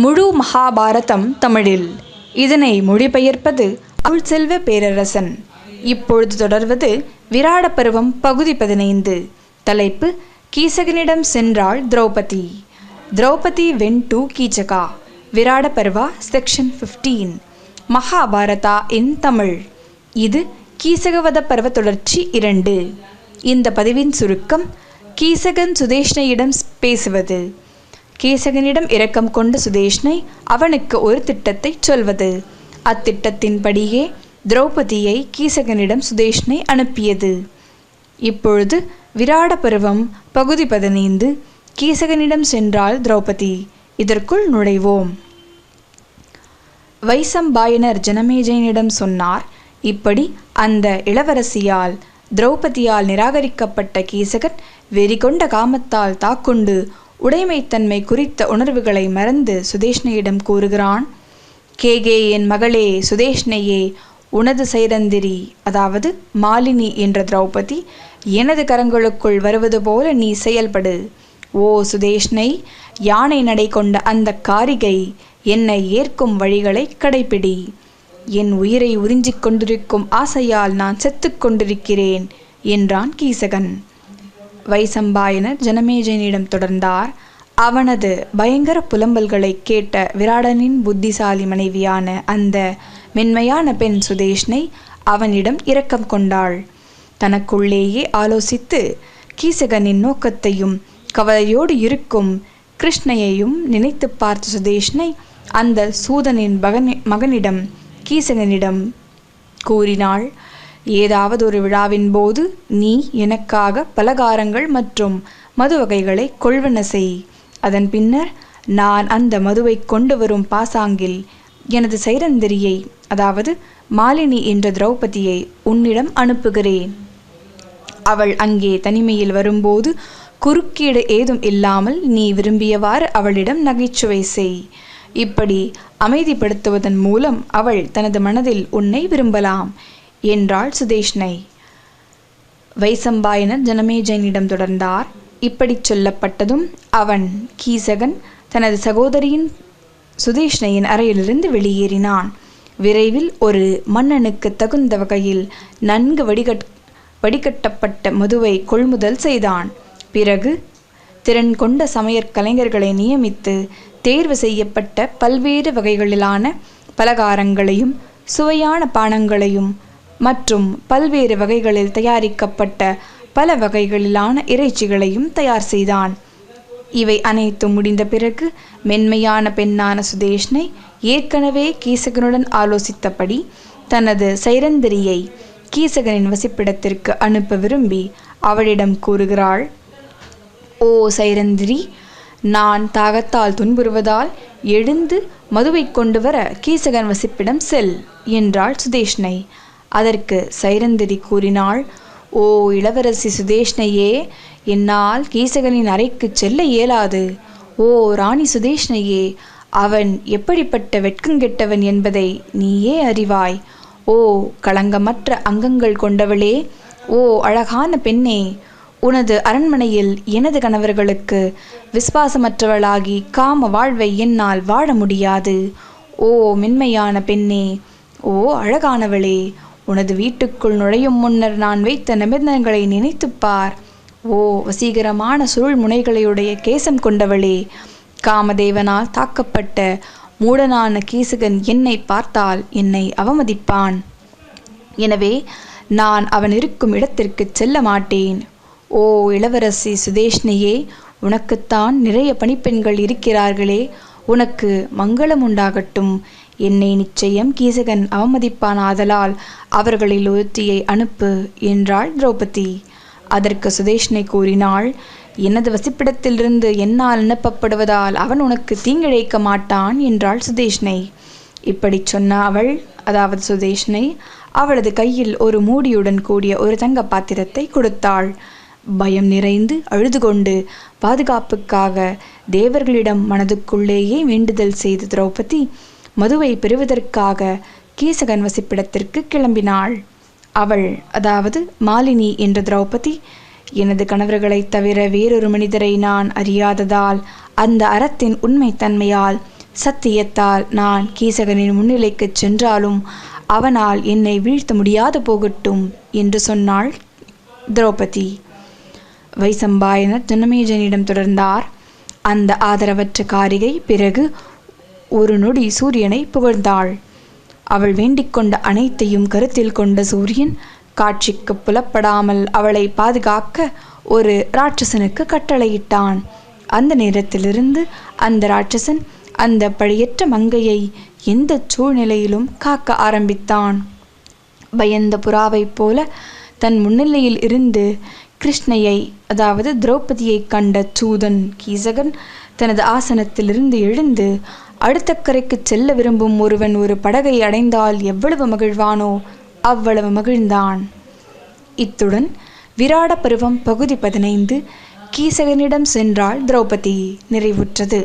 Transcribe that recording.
முழு மகாபாரதம் தமிழில். இதனை மொழிபெயர்ப்பது அருள்செல்வ பேரரசன். இப்பொழுது தொடர்வது விராட பருவம் பகுதி 15. தலைப்பு: கீசகனிடம் சென்றாள் Draupadi. Draupadi went to Keechaka. Virata Parva section 15. Mahabharata in Tamil. இது கீசகவத பருவ தொடர்ச்சி 2. இந்த பதிவின் சுருக்கம்: கீசகன் சுதேஷ்ணையிடம் பேசுவது. கீசகனிடம் இரக்கம் கொண்ட சுதேஷ்ணை அவனுக்கு ஒரு திட்டத்தை சொல்வது. அத்திட்டத்தின்படியே திரௌபதியை கீசகனிடம் சுதேஷ்ணை அனுப்பியது. இப்பொழுது விராட பருவம் பகுதி 15. கீசகனிடம் சென்றாள் திரௌபதி. இதற்குள் நுழைவோம். வைசம்பாயனர் ஜனமேஜயனிடம் சொன்னார். இப்படி அந்த இளவரசியால் திரௌபதியால் நிராகரிக்கப்பட்ட கீசகன் வெறிகொண்ட காமத்தால் தாக்குண்டு உடைமைத்தன்மை குறித்த உணர்வுகளை மறந்து சுதேஷ்ணையிடம் கூறுகிறான். கேகே, என் மகளே சுதேஷ்ணையே, உனது சைரந்திரி, அதாவது மாலினி என்ற திரௌபதி எனது கரங்களுக்குள் வருவது போல நீ செயல்படு. ஓ சுதேஷ்ணை, யானை நடை கொண்ட அந்த காரிகை, என்னை ஏற்கும் வழிகளை கடைப்பிடி. என் உயிரை உறிஞ்சிக் கொண்டிருக்கும் ஆசையால் நான் செத்துக் கொண்டிருக்கிறேன் என்றான் கீசகன். வைசம்பாயனர் ஜனமேஜயனிடம் தொடர்ந்தார். அவனது பயங்கர புலம்பல்களை கேட்ட விராடனின் புத்திசாலி மனைவியான அந்த மென்மையான பெண் சுதேஷ்ணை அவனிடம் இரக்கம் கொண்டாள். தனக்குள்ளேயே ஆலோசித்து கீசகனின் நோக்கத்தையும் கவலையோடு இருக்கும் கிருஷ்ணையையும் நினைத்து பார்த்த சுதேஷ்ணை அந்த சூதனின் மகனிடம் கீசகனிடம் கூறினாள். ஏதாவது ஒரு விழாவின் போது நீ எனக்காக பலகாரங்கள் மற்றும் மது வகைகளை கொள்வன செய். அதன் பின்னர் நான் அந்த மதுவை கொண்டு வரும் பாசாங்கில் எனது சைரந்திரியை, அதாவது மாலினி என்ற திரௌபதியை உன்னிடம் அனுப்புகிறேன். அவள் அங்கே தனிமையில் வரும்போது குறுக்கீடு ஏதும் இல்லாமல் நீ விரும்பியவாறு அவளிடம் நகைச்சுவை செய். இப்படி அமைதிப்படுத்துவதன் மூலம் அவள் தனது மனதில் உன்னை விரும்பலாம் என்றாள் சுதேஷ்ணை. வைசம்பாயனர் ஜனமேஜயனிடம் தொடர்ந்தார். இப்படி சொல்லப்பட்டதும் அவன் கீசகன் தனது சகோதரியின் சுதேஷ்ணையின் அறையிலிருந்து வெளியேறினான். விரைவில் ஒரு மன்னனுக்கு தகுந்த வகையில் நன்கு வடிகட்டப்பட்ட மதுவை கொள்முதல் செய்தான். பிறகு திறன் கொண்ட சமையற் கலைஞர்களை நியமித்து தேர்வு செய்யப்பட்ட பல்வேறு வகைகளிலான பலகாரங்களையும் சுவையான பானங்களையும் மற்றும் பல்வேறு வகைகளில் தயாரிக்கப்பட்ட பல வகைகளிலான இறைச்சிகளையும் தயார் செய்தான். இவை அனைத்தும் முடிந்த பிறகு மென்மையான பெண்ணான சுதேஷ்ணை ஏற்கனவே கீசகனுடன் ஆலோசித்தபடி தனது சைரந்திரியை கீசகனின் வசிப்பிடத்திற்கு அனுப்ப விரும்பி அவளிடம் கூறுகிறாள். ஓ சைரந்திரி, நான் தாகத்தால் துன்புறுவதால் எழுந்து மதுவை கொண்டு வர கீசகன் வசிப்பிடம் செல் என்றாள் சுதேஷ்ணை. அதற்கு சைரந்திரி கூறினாள். ஓ இளவரசி சுதேஷ்ணையே, என்னால் கீசகனின் அறைக்கு செல்ல இயலாது. ஓ ராணி சுதேஷ்ணையே, அவன் எப்படிப்பட்ட வெட்கங்கெட்டவன் என்பதை நீயே அறிவாய். ஓ களங்கமற்ற அங்கங்கள் கொண்டவளே, ஓ அழகான பெண்ணே, உனது அரண்மனையில் எனது கணவர்களுக்கு விசுவாசமற்றவளாகி காம வாழ்வை என்னால் வாழ முடியாது. ஓ மென்மையான பெண்ணே, ஓ அழகானவளே, உனது வீட்டுக்குள் நுழையும் முன்னர் நான் வைத்த நிபந்தனைகளை நினைத்துப்பார். ஓ வசீகரமான சுருள் முனைகளையுடைய கேசம் கொண்டவளே, காமதேவனால் தாக்கப்பட்ட மூடனான கீசகன் என்னை பார்த்தால் என்னை அவமதிப்பான். எனவே நான் அவன் இருக்கும் இடத்திற்கு செல்ல மாட்டேன். ஓ இளவரசி சுதேஷ்ணையே, உனக்குத்தான் நிறைய பணிப்பெண்கள் இருக்கிறார்களே, உனக்கு மங்களம் உண்டாகட்டும். என்னை நிச்சயம் கீசகன் அவமதிப்பான், ஆதலால் அவர்களில் ஒருத்தியை அனுப்பு என்றாள் திரௌபதி. அதற்கு சுதேஷ்ணை கூறினாள். எனது வசிப்பிடத்திலிருந்து என்னால் அனுப்பப்படுவதால் அவன் உனக்கு தீங்கிழைக்க மாட்டான் என்றாள் சுதேஷ்ணை. இப்படி சொன்ன அவள், அதாவது சுதேஷ்ணை, அவளது கையில் ஒரு மூடியுடன் கூடிய ஒரு தங்க பாத்திரத்தை கொடுத்தாள். பயம் நிறைந்து அழுது கொண்டு பாதுகாப்புக்காக தேவர்களிடம் மனதுக்குள்ளேயே வேண்டுதல் செய்த திரௌபதி மதுவை பெறுவதற்காக கீசகன் வசிப்பிடத்திற்கு கிளம்பினாள். அவள், அதாவது மாலினி என்ற திரௌபதி, எனது கணவர்களைத் தவிர வேறொரு மனிதரை நான் அறியாததால் அந்த அறத்தின் உண்மைத்தன்மையால் சத்தியத்தால் நான் கீசகனின் முன்னிலைக்குச் சென்றாலும் அவனால் என்னை வீழ்த்த முடியாது போகட்டும் என்று சொன்னாள் திரௌபதி. வைசம்பாயனர் ஜனமேஜயனிடம் தொடர்ந்தார். அந்த ஆதரவற்ற காரிகை பிறகு ஒரு நொடி சூரியனை புகழ்ந்தாள். அவள் வேண்டிக்கொண்ட அனைத்தையும் கருத்தில் கொண்ட சூரியன் காட்சிக்கு புலப்படாமல் அவளை பாதுகாக்க ஒரு இராட்சசனுக்கு கட்டளையிட்டான். அந்த நேரத்திலிருந்து அந்த இராட்சசன் அந்த பழியற்ற மங்கையை எந்த சூழ்நிலையிலும் காக்க ஆரம்பித்தான். பயந்த புறாவைப் போல தன் முன்னிலையில் இருந்து கிருஷ்ணையை, அதாவது திரௌபதியை கண்ட சூதன் கீசகன் தனது ஆசனத்திலிருந்து எழுந்து அடுத்த கரைக்கு செல்ல விரும்பும் ஒருவன் ஒரு படகை அடைந்தால் எவ்வளவு மகிழ்வானோ அவ்வளவு மகிழ்ந்தான். இத்துடன் விராட பருவம் பகுதி 15 கீசகனிடம் சென்றாள் திரௌபதி நிறைவுற்றது.